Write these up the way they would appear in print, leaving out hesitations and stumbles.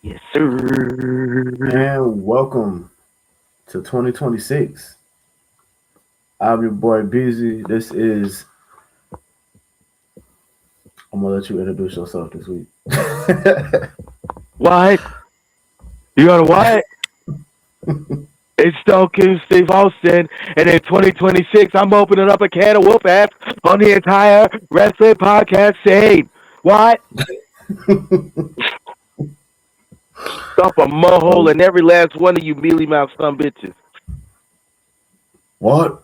Yes, sir. And welcome to 2026. I'm your boy Beezy. I'm gonna let you introduce yourself this week. What? You got a what? It's Stone King Steve Austin, and in 2026, I'm opening up a can of whoop ass on the entire wrestling podcast scene. What? Dump a mud hole So, in every last one of you mealy mouth son bitches. what?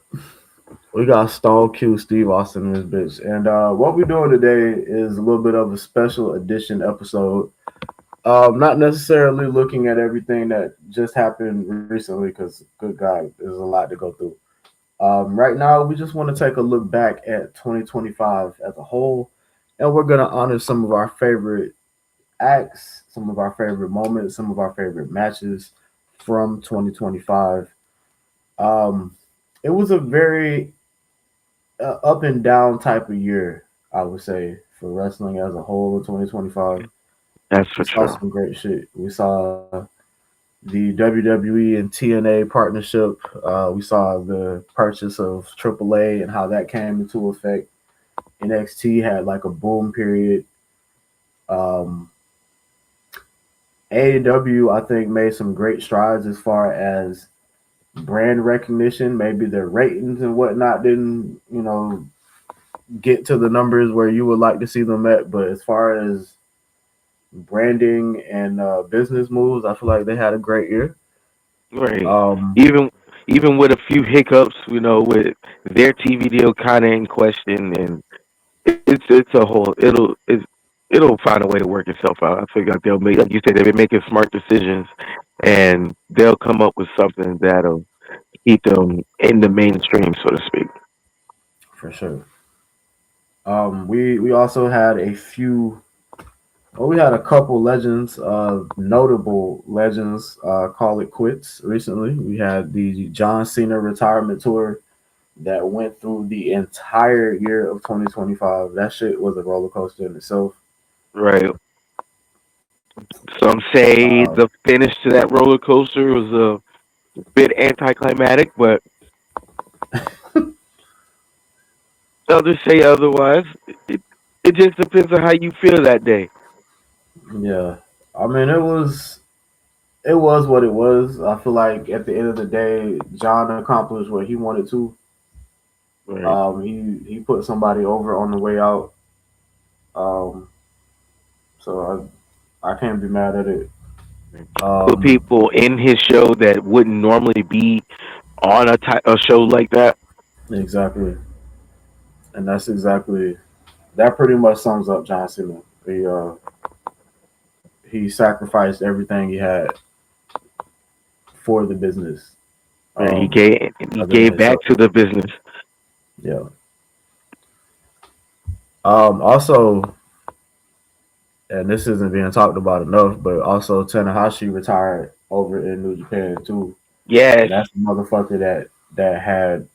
We got Stone Q Steve Austin in this bitch. And what we're doing today is a little bit of a special edition episode. Not necessarily looking at everything that just happened recently, because good God, there's a lot to go through. Right now, we just want to take a look back at 2025 as a whole, and we're going to honor some of our favorite acts, some of our favorite moments, some of our favorite matches from 2025. Um, it was a very up and down type of year, I would say, for wrestling as a whole in 2025. That's We for saw sure. some great shit. We saw the WWE and TNA partnership. We saw the purchase of AAA and how that came into effect. NXT had like a boom period. Um, AEW, I think, made some great strides as far as brand recognition. Maybe their ratings and whatnot didn't, get to the numbers where you would like to see them at. But as far as branding and business moves, I feel like they had a great year. Right. Um, Even even with a few hiccups, with their TV deal kind of in question, and it's a whole it'll find a way to work itself out. I feel like they'll make, like you said, they've been making smart decisions, and they'll come up with something that'll keep them in the mainstream, so to speak. for sure. We also had we had a couple legends, notable legends, call it quits recently. We had the John Cena retirement tour that went through the entire year of 2025. That shit was a roller coaster in itself. Right. Some say Uh, the finish to that roller coaster was a bit anticlimactic, but others say otherwise. It, it just depends on how you feel that day. yeah, I mean it was what it was. I feel like at the end of the day, John accomplished what he wanted to. Right. He put somebody over on the way out. Um, so I can't be mad at it. Put Um, people in his show that wouldn't normally be on a show like that. exactly, and that's exactly that. Pretty much sums up John Cena. He sacrificed everything he had for the business, Right. He um, gave other than back himself. to the business. Yeah. Also, and this isn't being talked about enough, but also Tanahashi retired over in New Japan too, Yes, and that's the motherfucker that had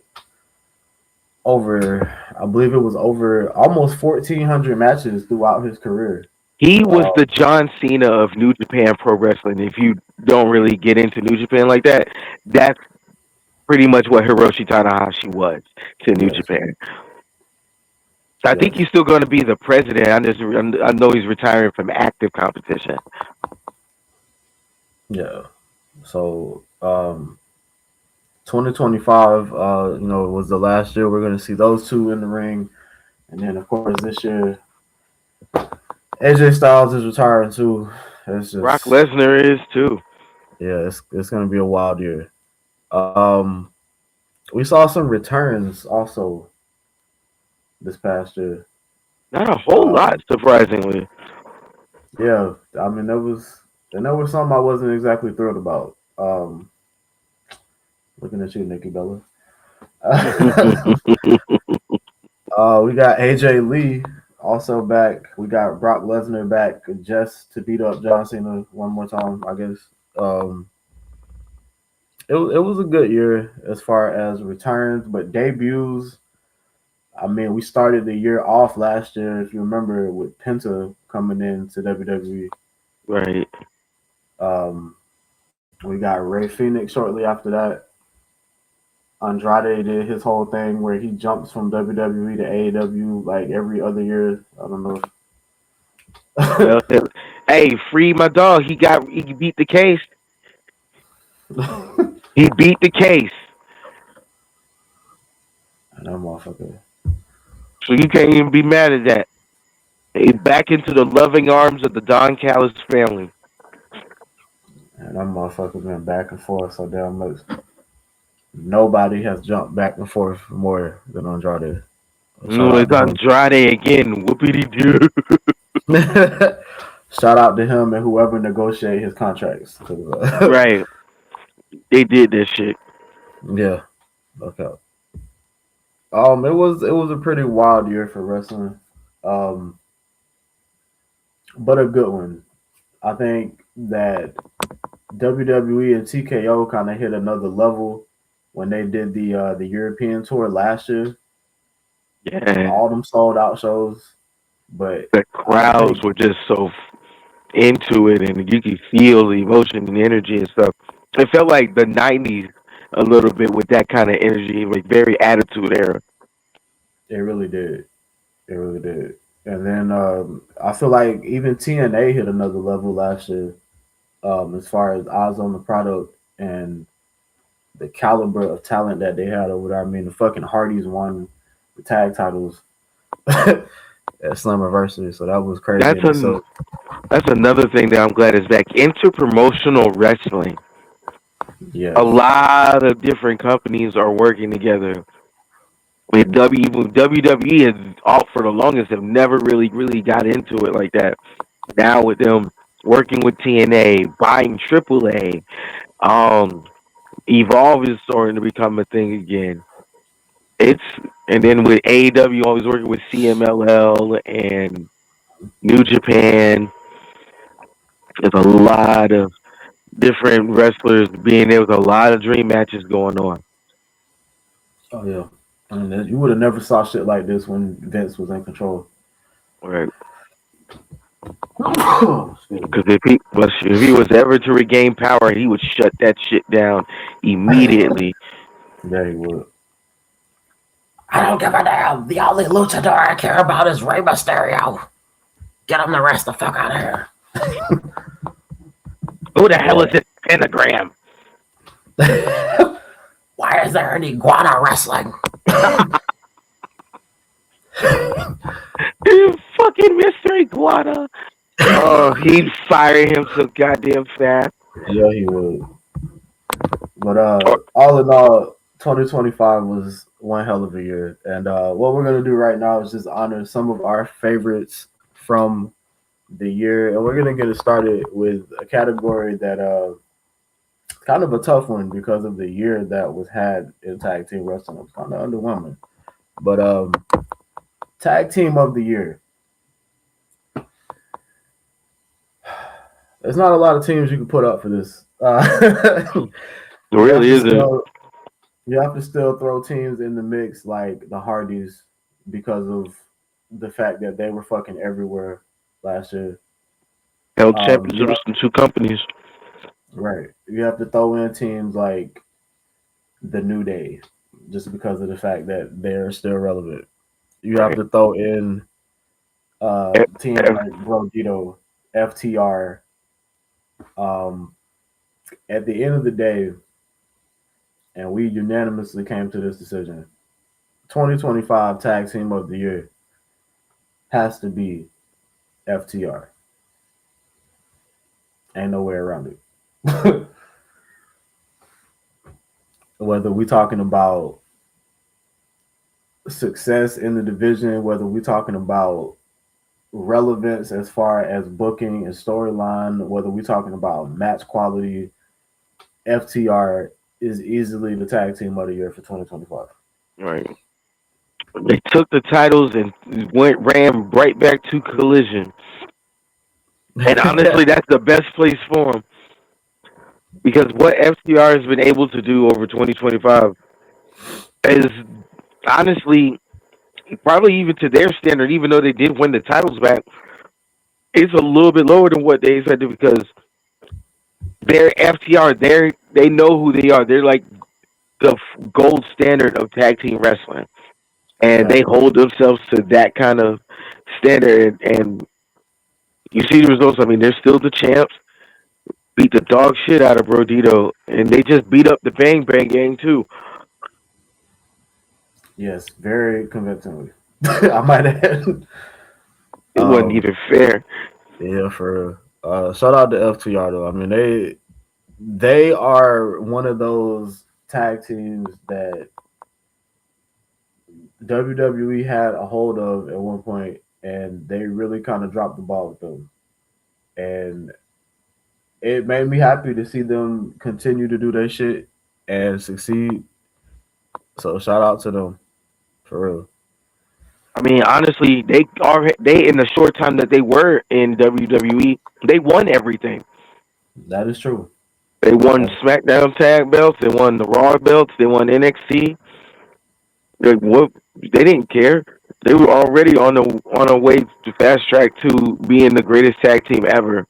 over, I believe it was over almost 1,400 matches throughout his career. he was Uh, the John Cena of New Japan Pro Wrestling. If you don't really get into New Japan like that, that's pretty much what Hiroshi Tanahashi was to New yes, Japan. I think yes, he's still going to be the president. I know he's retiring from active competition. yeah. So 2025, was the last year we're gonna see those two in the ring, and then of course this year AJ Styles is retiring too. It's Brock just Lesnar is too. yeah, it's gonna be a wild year. Um, we saw some returns also this past year. Not a whole lot, Um, surprisingly. yeah, I mean there was some I wasn't exactly thrilled about. Looking at you, Nikki Bella. We got AJ Lee also back. We got Brock Lesnar back just to beat up John Cena one more time, I guess. Um, it was a good year as far as returns, but debuts. I mean, we started the year off last year, if you remember, with Penta coming in to WWE. Right. Um, we got Ray Phoenix shortly after that. Andrade did his whole thing where he jumps from WWE to AEW like every other year. I don't know. Well, hey, free my dog. He beat the case. He beat the case. And that motherfucker. So you can't even be mad at that. He back into the loving arms of the Don Callis family. And that motherfucker been back and forth so damn much. Nobody has jumped back and forth more than Andrade. Shout out It's to him. Andrade again. Whoopity doo. Shout out to him and whoever negotiate his contracts. Right. They did this shit. Yeah. Okay. It was a pretty wild year for wrestling. Um, but a good one. I think that WWE and TKO kind of hit another level when they did the European tour last year. Yeah. All them sold out shows, but The I crowds think were just so into it, and you could feel the emotion and energy and stuff. It felt like the '90s a little bit with that kind of energy, like very attitude era. it really did. It really did. And then I feel like even TNA hit another level last year, as far as eyes on the product and the caliber of talent that they had over there. I mean, the fucking Hardys won the tag titles at Slammiversary, so that was crazy That's in itself. that's another thing that I'm glad is back. Interpromotional wrestling. A Yes, lot of different companies are working together. With WWE has all for the longest have never really got into it like that. Now with them working with TNA, buying AAA, um, Evolve is starting to become a thing again. It's and then with AEW always working with CMLL and New Japan. There's a lot of different wrestlers being there with a lot of dream matches going on. oh yeah. I mean, you would have never saw shit like this when Vince was in control. Right. Excuse me. Because if he was ever to regain power, he would shut that shit down immediately. Yeah, he would. I don't give a damn. The only luchador I care about is Rey Mysterio. Get him the rest the fuck out of here. Who the hell is this pentagram? Why is there an iguana wrestling? You fucking Mr. Iguana. Oh, he'd fire him so goddamn fast. Yeah, he would. But Or, all in all, 2025 was one hell of a year. And what we're gonna do right now is just honor some of our favorites from the year, and we're gonna get it started with a category that kind of a tough one because of the year that was had in tag team wrestling. It was kind of underwhelming. But tag team of the year. There's not a lot of teams you can put up for this. it you have really to isn't. still you have to still throw teams in the mix like the Hardys because of the fact that they were fucking everywhere last year. Held You have, championships in two companies. right. You have to throw in teams like the New Day just because of the fact that they're still relevant. You have Right. to throw in Eh, teams eh, like Brodito, FTR. Um, at the end of the day, and we unanimously came to this decision. 2025 Tag Team of the Year has to be FTR. Ain't no way around it. Whether we're talking about success in the division, whether we're talking about relevance as far as booking and storyline, whether we're talking about match quality, FTR is easily the tag team of the year for 2025. Right. They took the titles and ran right back to Collision. And honestly, that's the best place for them because what FTR has been able to do over 2025 is honestly probably even to their standard, even though they did win the titles back, it's a little bit lower than what they said because they're FTR. They know who they are. They're like the gold standard of tag team wrestling, and they Exactly. hold themselves to that kind of standard. And you see the results. I mean, they're still the champs. Beat the dog shit out of Brodito, and they just beat up the Bang Bang Gang too. Yes, very convincingly. I might add. It wasn't even fair. Yeah, for shout out to FTR though. I mean, they are one of those tag teams that WWE had a hold of at one point, and they really kind of dropped the ball with them. And it made me happy to see them continue to do their shit and succeed. So shout out to them for real. I mean, honestly, they in the short time that they were in WWE, they won everything. That is true. They won That's SmackDown tag belts. They won the Raw belts. They won NXT. What? They didn't care. They were already on a way to fast track to being the greatest tag team ever.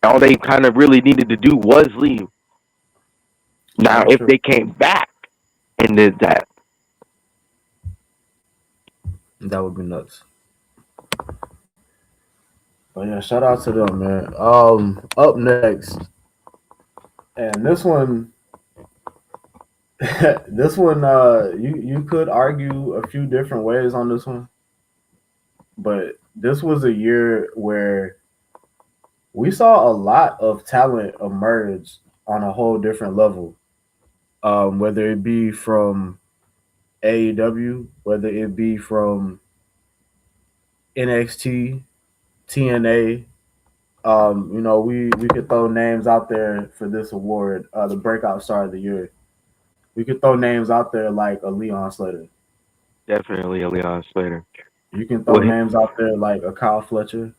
All they kind of really needed to do was leave. that Now, is if true. they came back and did that, That would be nuts. But yeah, shout out to them, man. Up next, and this one, you could argue a few different ways on this one, but this was a year where we saw a lot of talent emerge on a whole different level. Whether it be from AEW, whether it be from NXT, TNA. We could throw names out there for this award, the breakout star of the year. We could throw names out there like a Leon Slater. definitely a Leon Slater. You can throw Well, names out there like a Kyle Fletcher.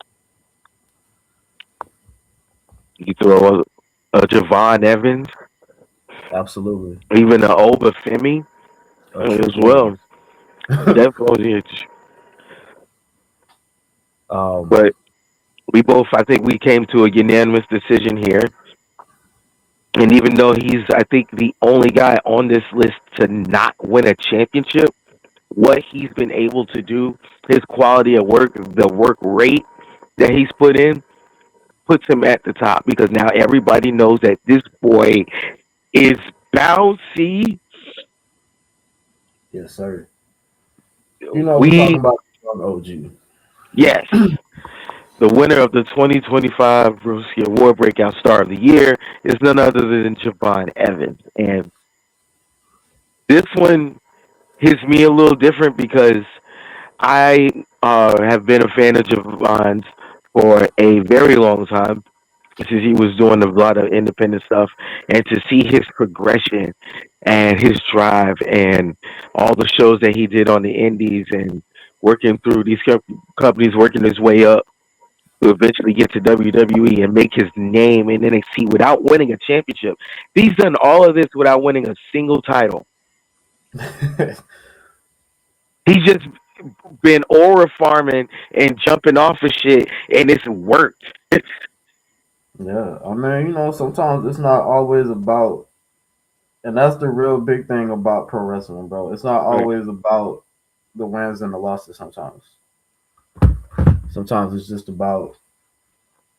you throw a Javon Evans, Absolutely. even a Oba Femi as Trick well. Williams. Definitely. um, But we both, I think, we came to a unanimous decision here. And even though he's, I think, the only guy on this list to not win a championship, what he's been able to do, his quality of work, the work rate that he's put in, puts him at the top because now everybody knows that this boy is bouncy. yes, sir. We're We, talking about OG. yes, the winner of the 2025 Broskii Award Breakout Star of the Year is none other than Javon Evans. And this one hits me a little different because I have been a fan of Javon's for a very long time since he was doing a lot of independent stuff, and to see his progression and his drive and all the shows that he did on the indies and working through these companies, working his way up to eventually get to WWE and make his name in NXT without winning a championship. He's done all of this without winning a single title. He's just been aura farming and jumping off of shit, and it's worked. Yeah, I mean, sometimes it's not always about, and that's the real big thing about pro wrestling, bro. It's not Right. always about the wins and the losses. Sometimes it's just about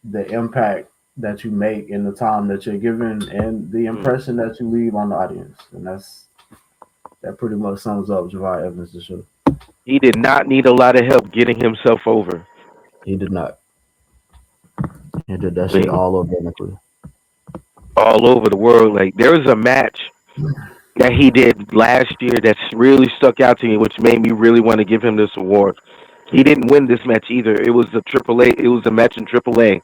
the impact that you make in the time that you're given and the Mm. impression that you leave on the audience, and that pretty much sums up Javon Evans this show. He did not need a lot of help getting himself over. He did not. He did that I shit mean, all organically. all over the world. Like there was a match that he did last year that's really stuck out to me, which made me really want to give him this award. He didn't win this match either. It was a Triple A. It was a match in Triple A.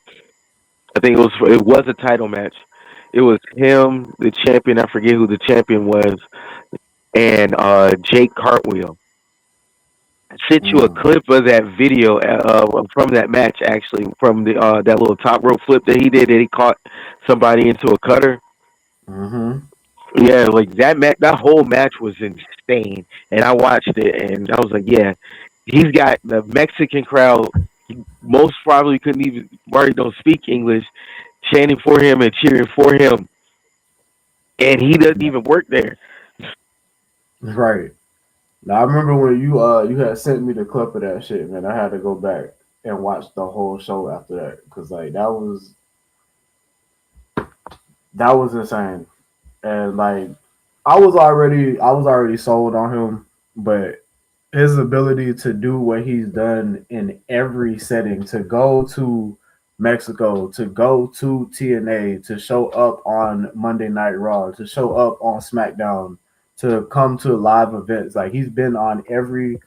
I think it was a title match. It was him, the champion. I forget who the champion was, and Jake Cartwheel. I sent you a Mm. clip of that video from that match, actually, from the that little top rope flip that he did. That he caught somebody into a cutter. Mm-hmm. Yeah, like that whole match was insane, and I watched it, and I was like, yeah, he's got the Mexican crowd. He most probably couldn't even, already don't speak English, chanting for him and cheering for him, and he doesn't even work there. Right. Now I remember when you had sent me the clip of that shit, man. I had to go back and watch the whole show after that because like that was insane, and like I was already sold on him, but his ability to do what he's done in every setting, to go to Mexico, to go to TNA, to show up on Monday Night Raw, to show up on SmackDown, to come to live events. Like he's been on every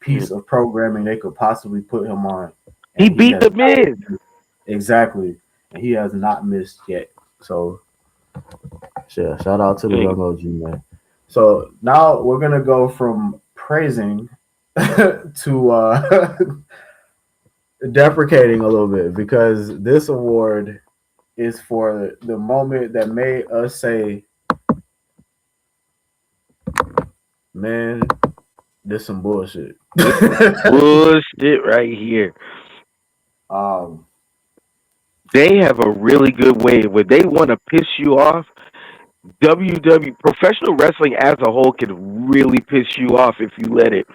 piece of programming they could possibly put him on, He and he beat has the Miz. exactly, and he has not missed yet. So yeah, shout out to the Thing. Young OG man. So now we're gonna go from praising to deprecating a little bit because this award is for the moment that made us say, "Man, this some bullshit." This some bullshit right here. um, They have a really good way when they want to piss you off. WW professional wrestling as a whole can really piss you off if you let it,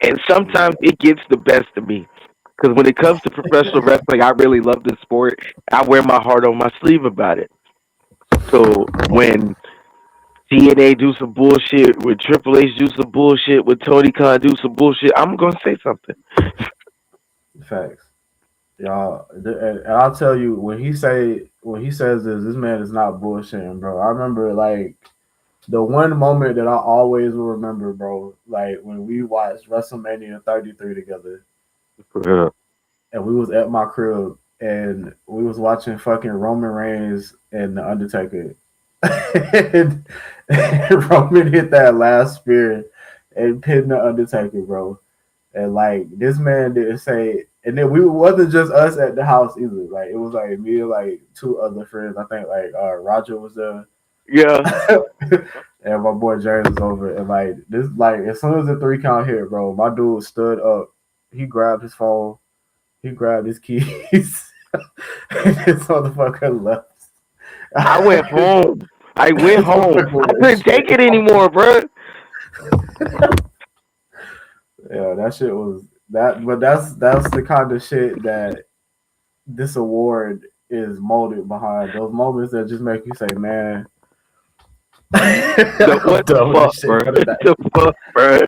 and sometimes it gets the best of me. Because when it comes to professional wrestling, I really love the sport. I wear my heart on my sleeve about it. So when TNA do some bullshit, when Triple H do some bullshit, when Tony Khan do some bullshit, I'm gonna say something. facts, y'all, and I'll tell you when he says this man is not bullshitting, bro. I remember like the one moment that I always will remember, bro, like when we watched WrestleMania 33 together, Yeah. and we was at my crib, and we was watching fucking Roman Reigns and The Undertaker, and Roman hit that last spear and pinned The Undertaker, bro. And like this man didn't say, and then we wasn't just us at the house either. Like it was like me and like two other friends. I think like Roger was there, Yeah. and my boy James was over. And like this, like as soon as the 3 count hit, bro, my dude stood up. He grabbed his phone. He grabbed his keys. And this motherfucker left. I went home. I went This home. motherfucker I went couldn't straight take it home. anymore, bro. Yeah, that shit was that. But that's the kind of shit that this award is molded behind. Those moments that just make you say, "Man, I'm What the done with fuck, this bro? shit for What today." the fuck, bro?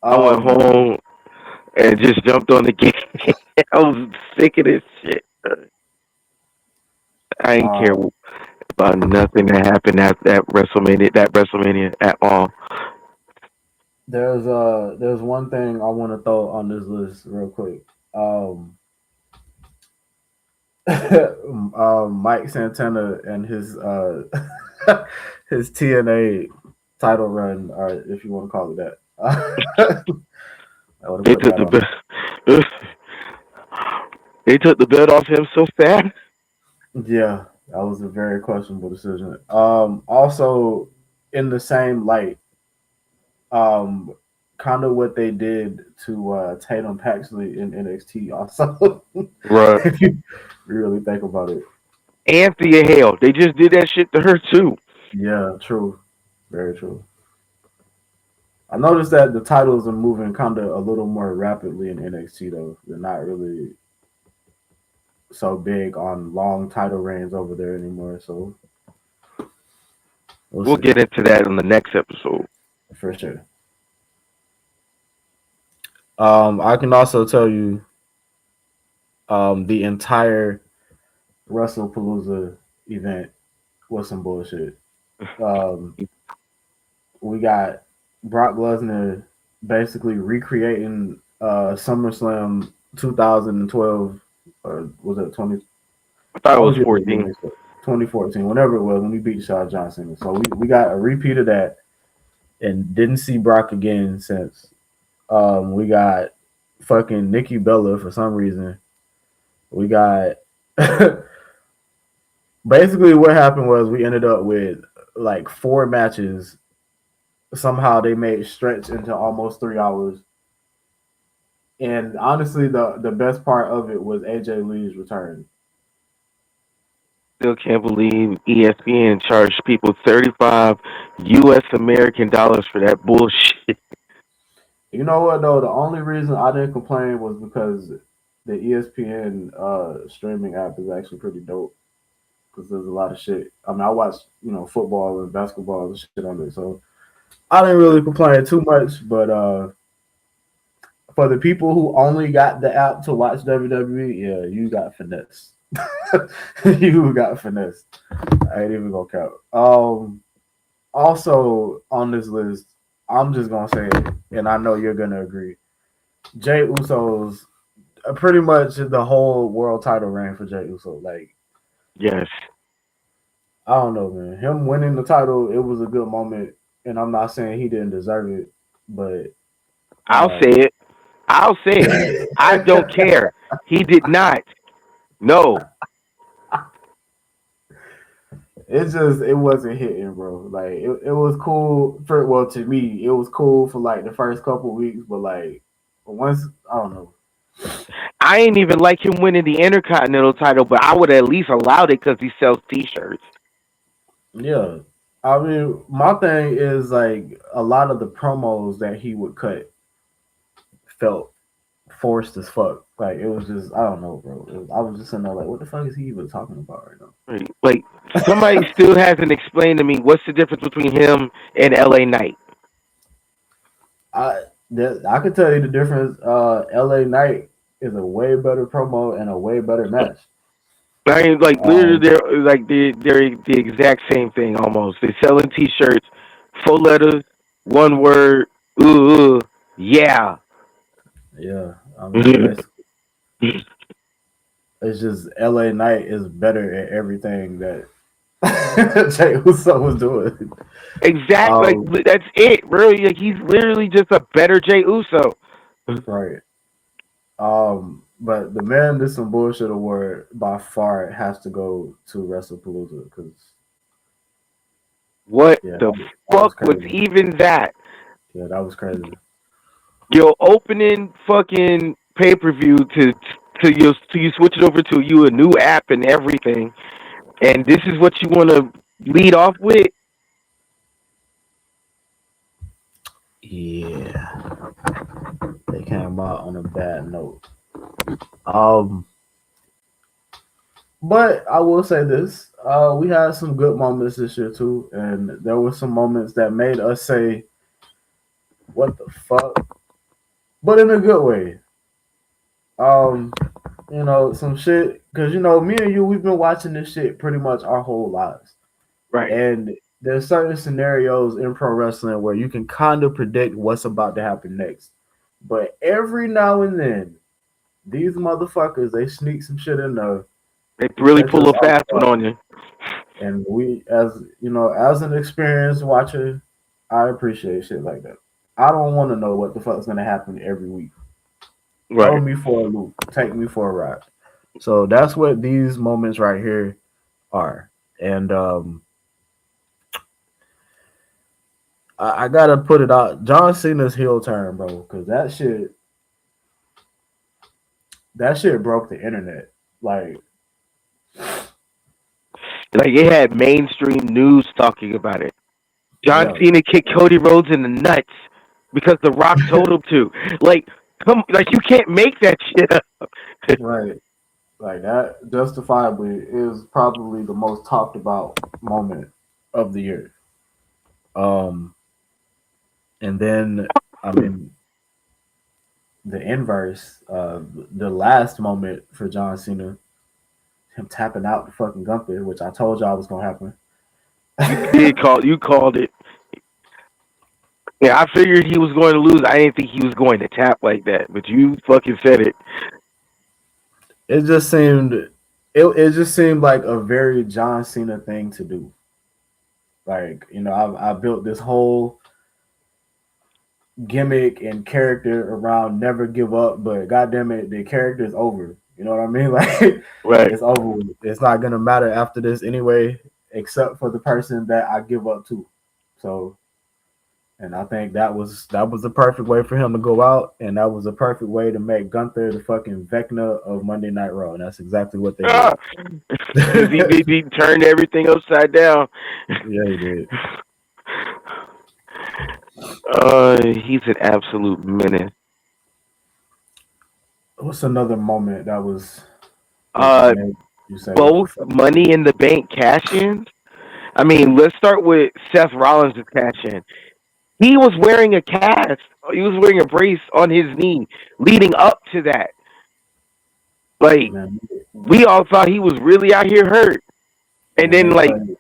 I went Um, home and just jumped on the game. I was sick of this shit. I ain't care um, about nothing that happened at that WrestleMania at all. there's one thing I want to throw on this list real quick. Um, Mike Santana and his his TNA title run, or if you want to call it that. I would have They put took that the on. belt. They took the belt off him so fast. Yeah, that was a very questionable decision. Also in the same light, um, kind of what they did to Tatum Paxley in NXT. Also, Right. if you really think about it, And Thea Hale. They just did that shit to her too. yeah, true, very true. I noticed that the titles are moving kind of a little more rapidly in NXT though. They're not really so big on long title reigns over there anymore. So we'll We'll see get into that in the next episode. for sure. I can also tell you, the entire WrestlePalooza event was some bullshit. Um, we got Brock Lesnar basically recreating SummerSlam 2012, or was it 20? I thought I it was always get the year 14. mixed up. 2014, whenever it was, when we beat Shaw Johnson. So we got a repeat of that and didn't see Brock again since. We got fucking Nikki Bella for some reason. We got basically what happened was we ended up with like 4 matches. Somehow they made stretch into almost 3 hours. And honestly, the best part of it was AJ Lee's return. still can't believe ESPN charged people 35 U.S. American dollars for that bullshit. You know what though? The only reason I didn't complain was because the ESPN streaming app is actually pretty dope. Because there's a lot of shit. I mean, I watch football and basketball and shit on it, so I didn't really complain too much. But for the people who only got the app to watch WWE, yeah, you got finesse. You got finesse. I ain't even gonna count. Also on this list, I'm just gonna say it, and I know you're gonna agree. Jay Uso's pretty much the whole world title reign for Jay Uso. Like, Yes, I don't know, man. Him winning the title, it was a good moment, and I'm not saying he didn't deserve it, but I'll uh, say it. I'll say it. I don't care. He did not. No. it wasn't hitting, bro. Like it was cool for to me, it was cool for like the first couple weeks, but like once I don't know. I ain't even like him winning the Intercontinental title, but I would at least allowed it because he sells T-shirts. Yeah. I mean, my thing is like a lot of the promos that he would cut felt forced as fuck. Like it was just I don't know, bro. I was just sitting there like, what the fuck is he even talking about right now? Right. Like somebody still hasn't explained to me what's the difference between him and LA Knight. I can tell you the difference. LA Knight is a way better promo and a way better match. I mean, like literally, Um, they're the exact same thing almost. They're selling T-shirts, 4 letters, one word. Ooh, yeah. yeah, I mean, basically, it's just LA Knight is better at everything that Jay Uso was doing. Exactly. Um, Like that's it, bro. Like he's literally just a better Jay Uso. right. But the man did some bullshit award by far has to go to WrestlePalooza because What yeah, the that was fuck was crazy. even that? Yeah, that was crazy. Your opening fucking pay per view to you switch it over to you a new app and everything, and this is what you want to lead off with. Yeah, they came out on a bad note. Um, but I will say this: we had some good moments this year too, and there were some moments that made us say, "What the fuck?" But in a good way. Um, some shit because me and you, we've been watching this shit pretty much our whole lives, Right. and there's certain scenarios in pro wrestling where you can kind of predict what's about to happen next. But every now and then, these motherfuckers they sneak some shit in there They to really catch pull us a off fast one guard. on you. And we, as an experienced watcher, I appreciate shit like that. I don't want to know what the fuck's gonna happen every week. Throw Right. me for a loop. Take me for a ride. So that's what these moments right here are. And I gotta put it out. John Cena's heel turn, bro, because that shit broke the internet. Like, Like it had mainstream news talking about it. John yeah, Cena kicked Cody Rhodes in the nuts because The Rock told him to. Like, come, like you can't make that shit up. right. Like that justifiably is probably the most talked about moment of the year. Um, and then I mean the inverse, the last moment for John Cena, him tapping out the fucking Gunther, which I told y'all was gonna happen. You did call. You called it. Yeah, I figured he was going to lose. I didn't think he was going to tap like that, but you fucking said it. it just seemed it just seemed like a very John Cena thing to do. Like, I built this whole gimmick and character around never give up, but goddamn it, the character is over. You know what I mean? Like Right. it's over with. It's not gonna matter after this anyway, except for the person that I give up to. So And I think that was the perfect way for him to go out, and that was a perfect way to make Gunther the fucking Vecna of Monday Night Raw, and that's exactly what they Ah, did. because he turned everything upside down. Yeah, he did. He's an absolute menace. What's another moment that Uh, made you say, "What the Both fuck?" Money in the Bank cash-ins. I mean, let's start with Seth Rollins' cash-in. He was wearing a cast. He was wearing a brace on his knee leading up to that. Like, Man, we all thought he was really out here hurt. And man, then, they like, played.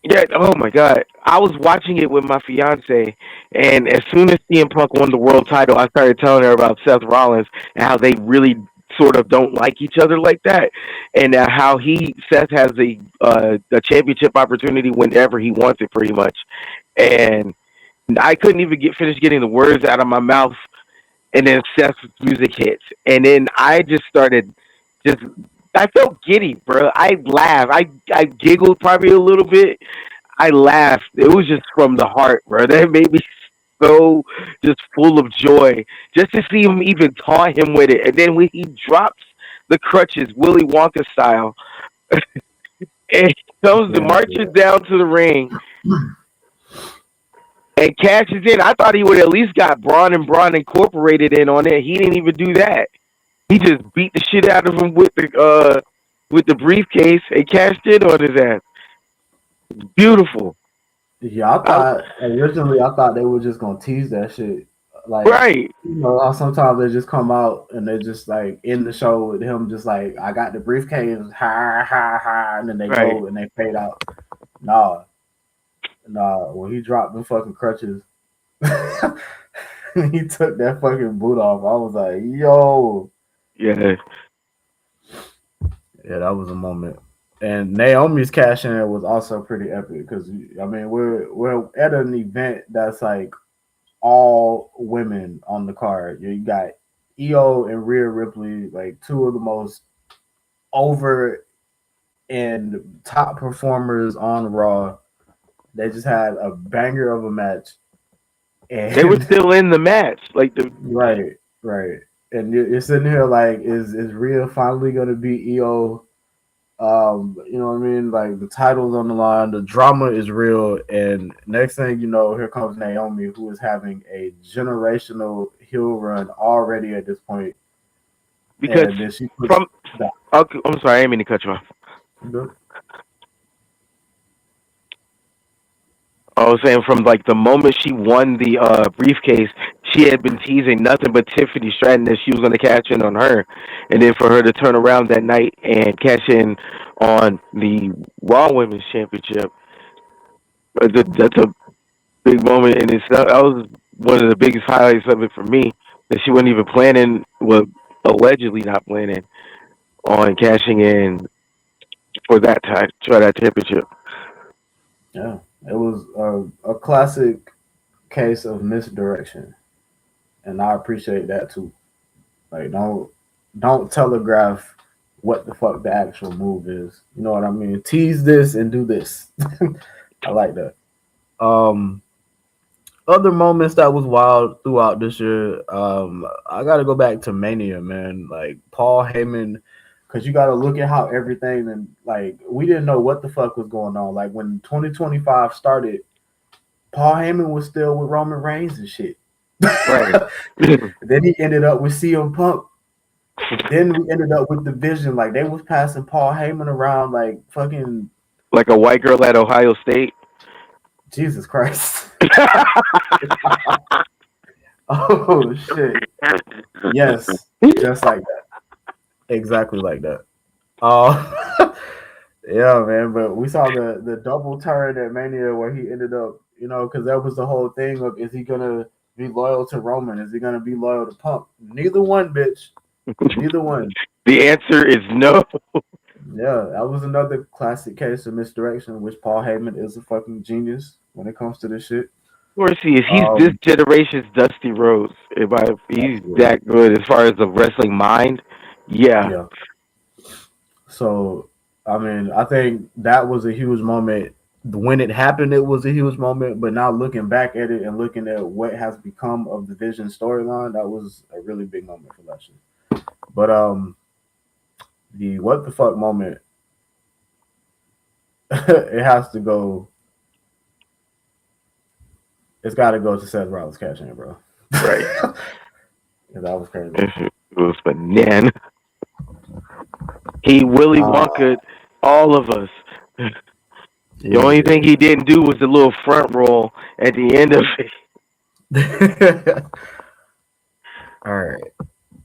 yeah, oh my God. I was watching it with my fiance, and as soon as CM Punk won the world title, I started telling her about Seth Rollins and how they really sort of don't like each other like that, and how Seth has a championship opportunity whenever he wants it, pretty much. And I couldn't even get finished getting the words out of my mouth, and then Seth's music hits, and then I just started just. I felt giddy, bro. I laughed. I giggled probably a little bit. I laughed. It was just from the heart, bro. That made me so just full of joy just to see him even taunt him with it. And then when he drops the crutches, Willy Wonka style, and comes the Yeah, marches down to the ring and cashes in. I thought he would at least got Braun and Braun Incorporated in on it. He didn't even do that. He just beat the shit out of him with the briefcase and cashed in on his ass. Beautiful. yeah. I, I thought they were just gonna tease that shit. Like, right, how sometimes they just come out and they just like end the show with him just like, I got the briefcase, ha ha ha, and then they right. go and they fade out. Nah, nah. When he dropped the fucking crutches, he took that fucking boot off. I was like, yo, Yeah. yeah, that was a moment. And Naomi's cash in was also pretty epic because I mean we're at an event that's like all women on the card. You got EO and Rhea Ripley, like two of the most over and top performers on Raw. They just had a banger of a match, They were and still in the match. Like the right, right. And you're sitting here like, is Rhea finally gonna beat EO? You know what I mean? Like the title's on the line, the drama is real, and next thing you know, here comes Naomi, who is having a generational heel run already at this point, because and then she puts from that. okay, I'm sorry, I didn't mean to cut you off. I was saying from like the moment she won the briefcase, she had been teasing nothing but Tiffany Stratton that she was going to cash in on her, and then for her to turn around that night and cash in on the Raw Women's Championship, that's a big moment in itself. That was one of the biggest highlights of it for me. That she wasn't even planning, well, allegedly not planning on cashing in for that time for that championship. Yeah, it was a classic case of misdirection, and I appreciate that too. Like, don't telegraph what the fuck the actual move is. You know what I mean? Tease this and do this. I like that. Um, Other moments that was wild throughout this year. I got to go back to Mania, man. Like Paul Heyman, because you got to look at how everything and like we didn't know what the fuck was going on. Like when 2025 started, Paul Heyman was still with Roman Reigns and shit. Right. Then he ended up with CM Punk. Then we ended up with the Vision. Like they was passing Paul Heyman around like fucking Like a white girl at Ohio State. Jesus Christ. Oh shit. Yes, just like that. Exactly like that. Uh, yeah, man. But we saw the double turn at Mania where he ended up, because that was the whole thing of is he gonna be loyal to Roman? Is he gonna be loyal to Punk? Neither one, bitch. Neither one. The answer is no. Yeah, that was another classic case of misdirection, which Paul Heyman is a fucking genius when it comes to this shit. Of course he is. He's this Um, generation's Dusty Rhodes. He's Absolutely. that good as far as the wrestling mind. Yeah. Yeah. So, I mean, I think that was a huge moment when it happened, it was a huge moment. But now looking back at it and looking at what has become of the Vision storyline, that was a really big moment for Lashley. But the what the fuck moment, it has to go. It's got to go to Seth Rollins cash in, bro. Right. That was crazy. It was banana. He Willy Uh, Wonka all of us. The yeah, only thing he didn't do was the little front roll at the end of it. All right.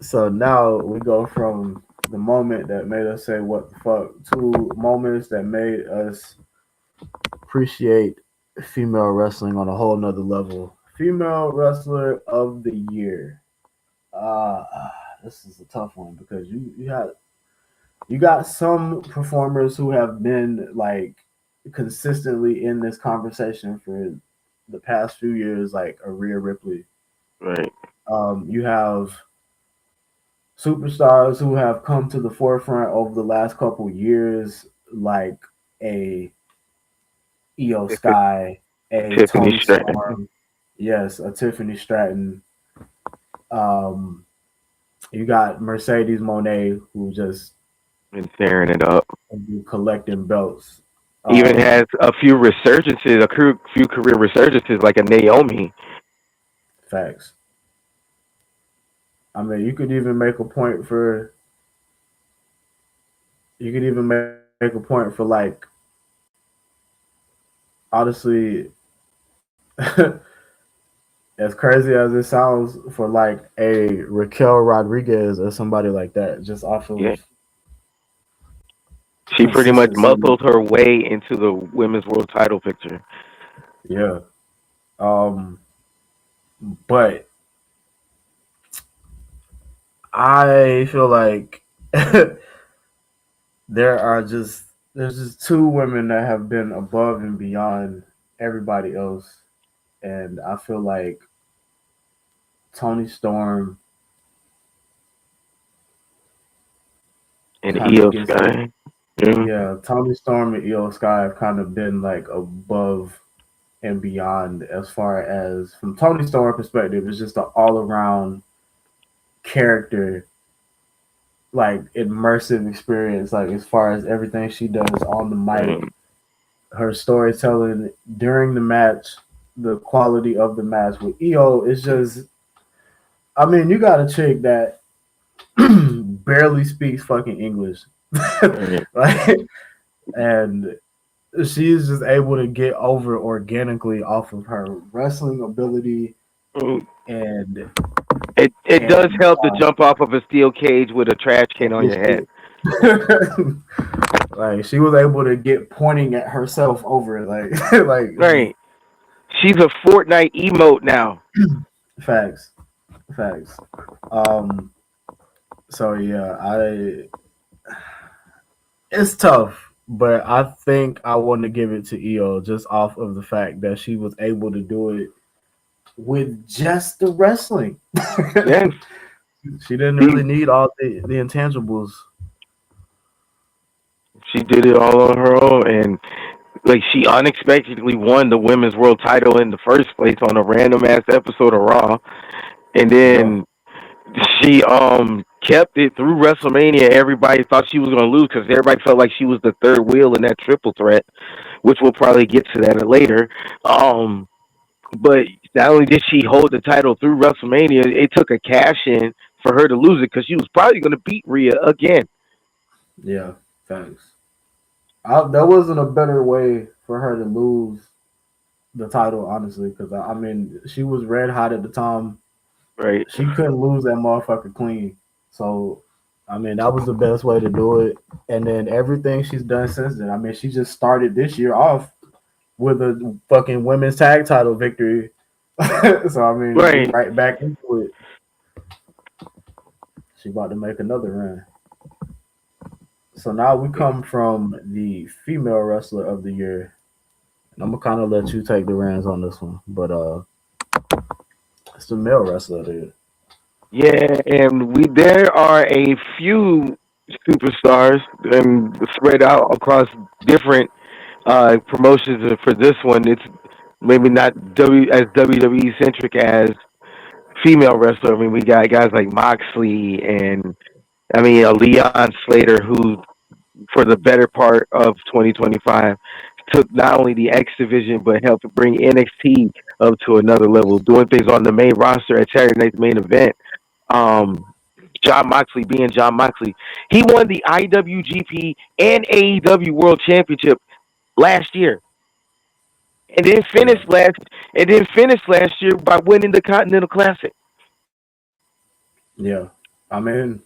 So now we go from the moment that made us say what the fuck to moments that made us appreciate female wrestling on a whole nother level. Female wrestler of the year. Uh this is a tough one because you got some performers who have been like consistently in this conversation for the past few years, like a Rhea Ripley. Right. You have superstars who have come to the forefront over the last couple years, like a Io Sky, a Tiffany Tony Stratton Storm, yes, a Tiffany Stratton. Um, you got Mercedes Monet, who just been tearing it up. collecting belts. Even has Um, a few resurgences, few career resurgences, like a Naomi. Facts. I mean, you could even make a point for like honestly, as crazy as it sounds, for like a Raquel Rodriguez or somebody like that, just off Yeah, of she pretty much consistency. muscled her way into the women's world title picture. Yeah. Um, but I feel like there are just there's just two women that have been above and beyond everybody else, and I feel like Tony Storm And kind of Io gets it. Sky. Yeah. Yeah, Tony Storm and Io Sky have kind of been like above and beyond as far as from Tony Storm perspective. It's just an all around character, like immersive experience. Like as far as everything she does on the mic, Right. her storytelling during the match, the quality of the match with EO is just. I mean, you got a chick that barely speaks fucking English, Right. like, and she's just able to get over organically off of her wrestling ability Mm. and It does and help to jump off of a steel cage with a trash can on this your head. shit. Like she was able to get pointing at herself over it, like like Right. She's a Fortnite emote now. facts, facts. Um, so yeah, I it's tough, but I think I want to give it to EO just off of the fact that she was able to do it with just the wrestling. Yes. She didn't She really need all the intangibles. she did it all on her own, and like she unexpectedly won the women's world title in the first place on a random ass episode of Raw, and Yeah, then she kept it through WrestleMania. Everybody thought she was gonna lose because everybody felt like she was the third wheel in that triple threat, which we'll probably get to that later. Um, but not only did she hold the title through WrestleMania, it took a cash in for her to lose it because she was probably gonna beat Rhea again. yeah, thanks. There wasn't a better way for her to lose the title, honestly, because I mean she was red hot at the time. Right. She couldn't lose that motherfucker clean. So, I mean, that was the best way to do it. And then everything she's done since then. I mean, she just started this year off with a fucking women's tag title victory. So I mean, we Right. right back into it. She about to make another run. So now we come from the female wrestler of the year. And I'm gonna kind of let you take the reins on this one, but it's the male wrestler of the year. Yeah, and there are a few superstars and spread out across different promotions for this one. It's maybe not WWE centric as female wrestler. I mean, we got guys like Moxley and I mean Leon Slater, who for the better part of 2025 took not only the X division but helped bring NXT up to another level, doing things on the main roster at Saturday Night's main event. Um, John Moxley being John Moxley, he won the IWGP and AEW World Championship last year, and then Yeah, finished last year by winning the Continental Classic. yeah. I mean,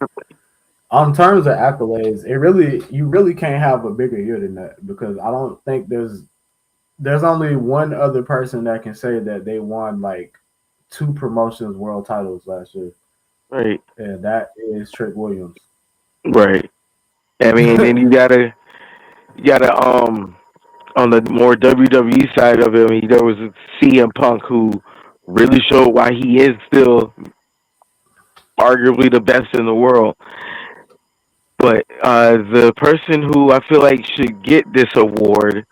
on terms of accolades, you really can't have a bigger year than that because I don't think there's only one other person that can say that they won like two promotions world titles last year, Right, and that is Trick Williams. right. I mean, then you gotta on the more WWE side of it, I mean, there was CM Punk who really showed why he is still arguably the best in the world. But the person who I feel like should get this award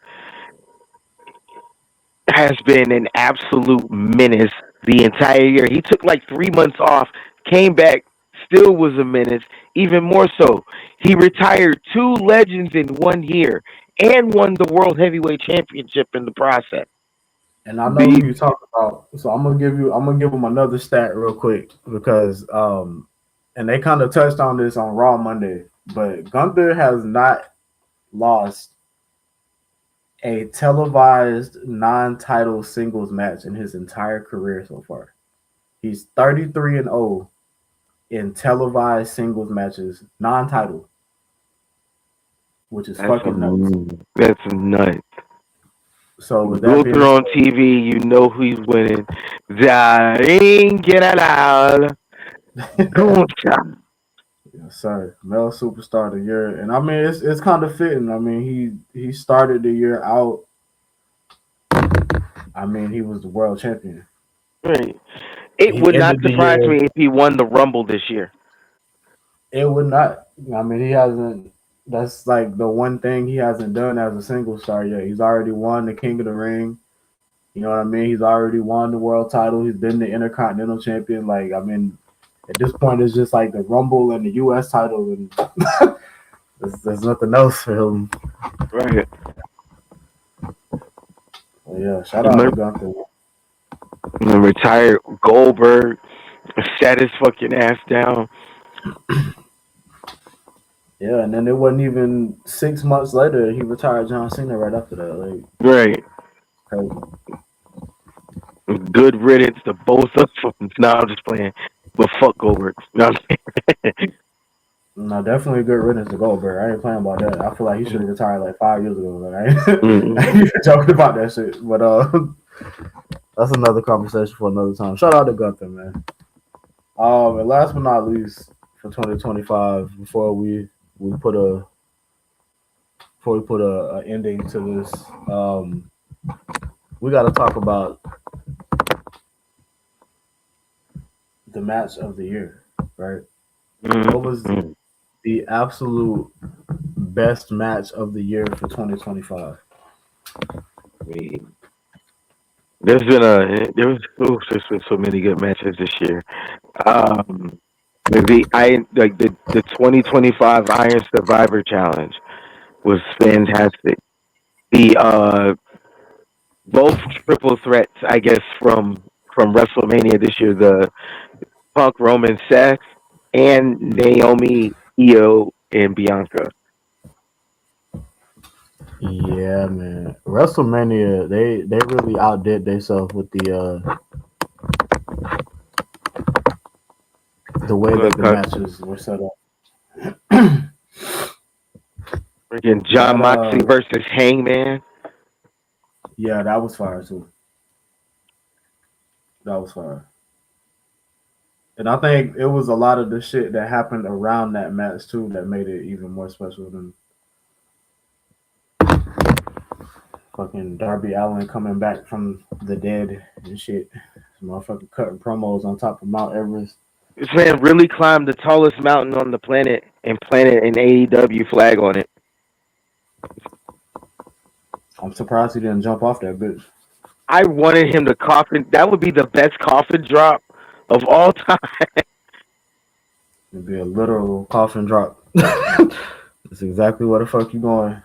has been an absolute menace the entire year. He took like 3 months off, came back, still was a menace. Even more so, he retired two legends in 1 year and won the World Heavyweight Championship in the process. And I know The who you talk about, so I'm gonna give him another stat real quick because and they kind of touched on this on Raw Monday, but Gunther has not lost a televised non-title singles match in his entire career so far. He's 33-0 in televised singles matches, non-title, which is that's fucking nuts. that's nuts. So with that being Luther on said, TV, you know who's winning. Daring General Gunther. yes, sir, male superstar of the year, and I mean it's kind of fitting. I mean he started the year out. I mean he was the world champion. Right. It He would not ended the surprise year. me if he won the Rumble this year. It would not. I mean he hasn't. That's like the one thing he hasn't done as a single star yet. He's already won the King of the Ring. You know what I mean? He's already won the world title. He's been the Intercontinental Champion. Like, I mean, at this point, it's just like the Rumble and the U.S. title, and there's nothing else for him. Right. But yeah, shout out to Remember, Gunther. retired Goldberg, sat his fucking ass down. Yeah, and then it wasn't even 6 months later he retired John Cena right after that. Like, Right. crazy. Good riddance to both of them. No, I'm just playing. But fuck Goldberg. No, No, definitely a good riddance to Goldberg. I ain't playing about that. I feel like he should have retired like 5 years ago. Like, I ain't even joking about that shit. But that's another conversation for another time. Shout out to Gunther, man. And last but not least, for 2025, we put a ending to this, we got to talk about the match of the year, right? What was the absolute best match of the year for 2025? There's been so many good matches this year. Um, the 2025 Iron Survivor Challenge was fantastic. The both triple threats, I guess, from WrestleMania this year, the Punk Roman Seth and Naomi Io and Bianca. Yeah, man. WrestleMania, they really outdid themselves with the way that the matches were set up. Freaking John That Moxley versus Hangman. yeah, that was fire too. That was fire. And I think it was a lot of the shit that happened around that match too that made it even more special than fucking Darby Allin coming back from the dead and shit. This motherfucker cutting promos on top of Mount Everest. This man really climbed the tallest mountain on the planet and planted an AEW flag on it. I'm surprised he didn't jump off that bitch. I wanted him to coffin. That would be the best coffin drop of all time. It'd be a literal coffin drop. That's exactly where the fuck you going.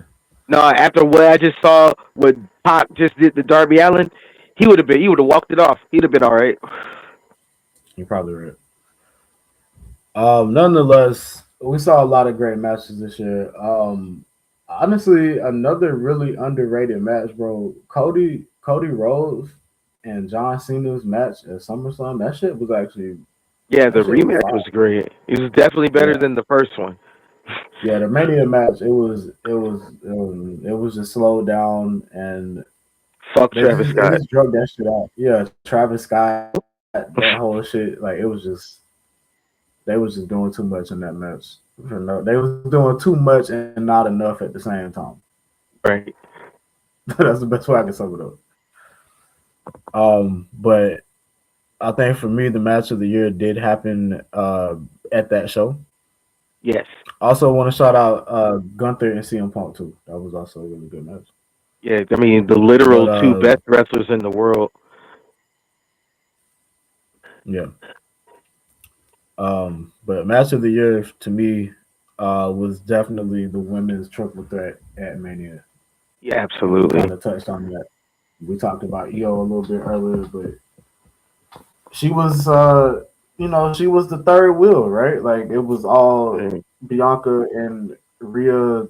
No, after what I just saw, what Pac just did to Darby Allin, he would have been. He would have walked it off. He'd have been all right. You probably right. Nonetheless, we saw a lot of great matches this year. Honestly, another really underrated match, bro. Cody Rhodes and John Cena's match at SummerSlam. Yeah, the That shit was rematch fire. was great. It was definitely better Yeah, than the first one. yeah. The Mania match, it was just slowed down, and Fuck Travis they Scott. just drug that shit out. Yeah, Travis Scott, that whole shit, like they was just doing too much in that match. They was doing too much and not enough at the same time. Right. That's the best way I can sum it up. But I think for me, the match of the year did happen at that show. Yes. I also want to shout out Gunther and CM Punk too. That was also a really good match. Yeah. I mean, the But literal two best wrestlers in the world. yeah. But match of the year to me was definitely the women's triple threat at Mania, Yeah, and we kind absolutely. of touched on that. We talked about EO a little bit earlier, but she was, she was the third wheel, right? Like it was all Right. Bianca and Rhea,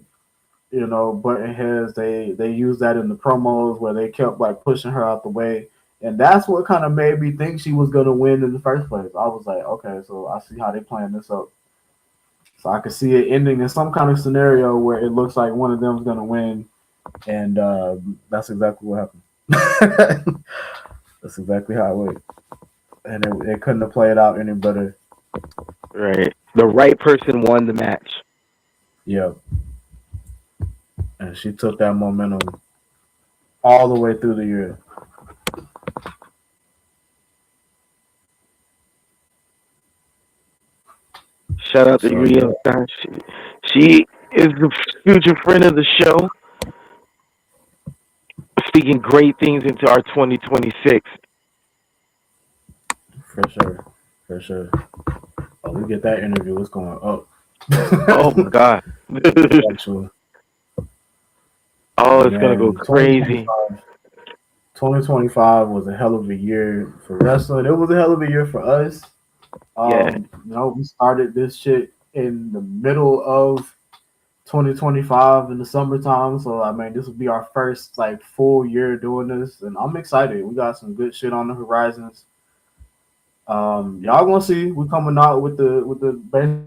button heads. They used that in the promos where they kept like pushing her out the way, and that's what kind of made me think she was gonna win in the first place. I was like, okay, so I see how they playing this up. So I could see it ending in some kind of scenario where it looks like one of them's gonna win, and that's exactly what happened. That's exactly how it went, and it couldn't have played out any better. Right. The right person won the match. Yeah, and she took that momentum all the way through the year. Shout out to So yeah, Rio. She is the future friend of the show, speaking great things into our 2026. for sure, for sure. Oh, we get that interview. It's going up. Oh my God. Actually, Oh, but it's gonna go man, crazy. 2025 was a hell of a year for wrestling. It was a hell of a year for us. Yeah. We started this shit in the middle of 2025 in the summertime. So I mean, this will be our first like full year doing this, and I'm excited. We got some good shit on the horizons. Y'all gonna see we coming out with the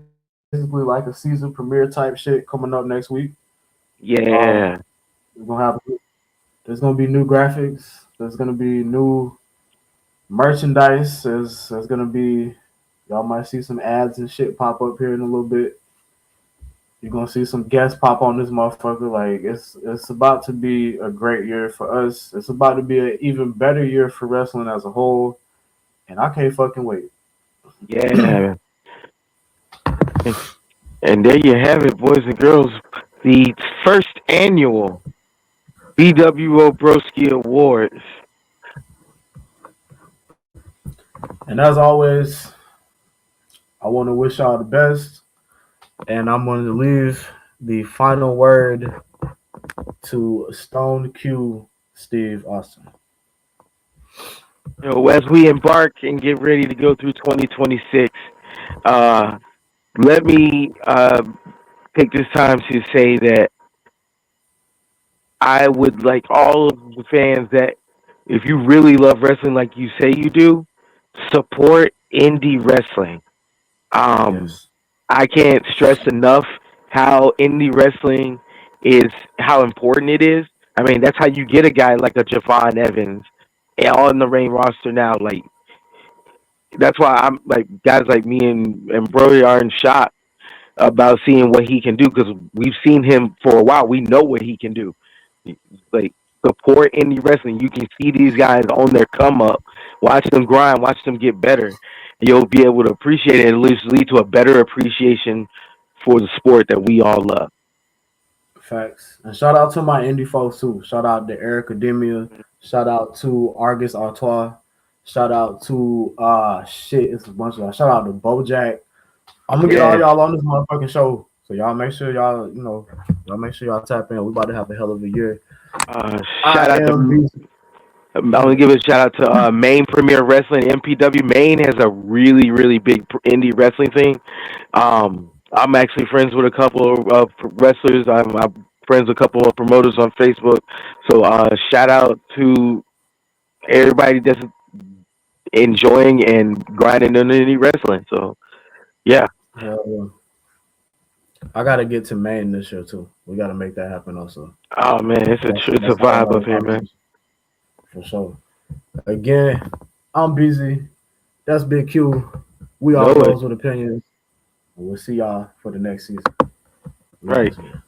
basically like a season premiere type shit coming up next week. Um, Yeah. we're gonna have there's gonna be new graphics. There's gonna be new merchandise. There's gonna be y'all might see some ads and shit pop up here in a little bit. You're gonna see some guests pop on this motherfucker. Like it's about to be a great year for us. It's about to be an even better year for wrestling as a whole, and I can't fucking wait. Yeah. And there you have it, boys and girls. The first annual BWO Broskii Awards. And as always, I want to wish y'all the best, and I'm going to leave the final word to Stone Q Steve Austin. As we embark and get ready to go through 2026, uh, let me take this time to say that I would like all of the fans that if you really love wrestling like you say you do, support indie wrestling. Um, Yes, I can't stress enough how indie wrestling is, how important it is. I mean, that's how you get a guy like a Javon Evans all in the main roster now. Like, that's why I'm like, guys like me and Brody are in shock about seeing what he can do because we've seen him for a while. We know what he can do. Like, support indie wrestling. You can see these guys on their come up. Watch them grind. Watch them get better. You'll be able to appreciate it and at least lead to a better appreciation for the sport that we all love. Facts. And shout out to my indie folks too. Shout out to Eric Academia. Shout out to Argus Artois. Shout out to shit, it's a bunch of y'all. Shout out to Bojack. I'm gonna get all Yeah. y'all on this motherfucking show. So y'all make sure y'all make sure y'all tap in. We about to have a hell of a year. Uh, I Shout out am to. busy. I'm gonna give a shout out to Maine Premier Wrestling MPW. Maine has a really really big indie wrestling thing. I'm actually friends with a couple of wrestlers. I'm friends with a couple of promoters on Facebook. So shout out to everybody that's enjoying and grinding in indie wrestling. So yeah. Hell yeah. I gotta get to Maine this year too. We gotta make that happen also. Oh man, it's a That's not vibe up another here, man. conversation for sure. Again, I'm busy. That's Big Q. We Know are it. those with opinions. We'll see y'all for the next season. Right. Later.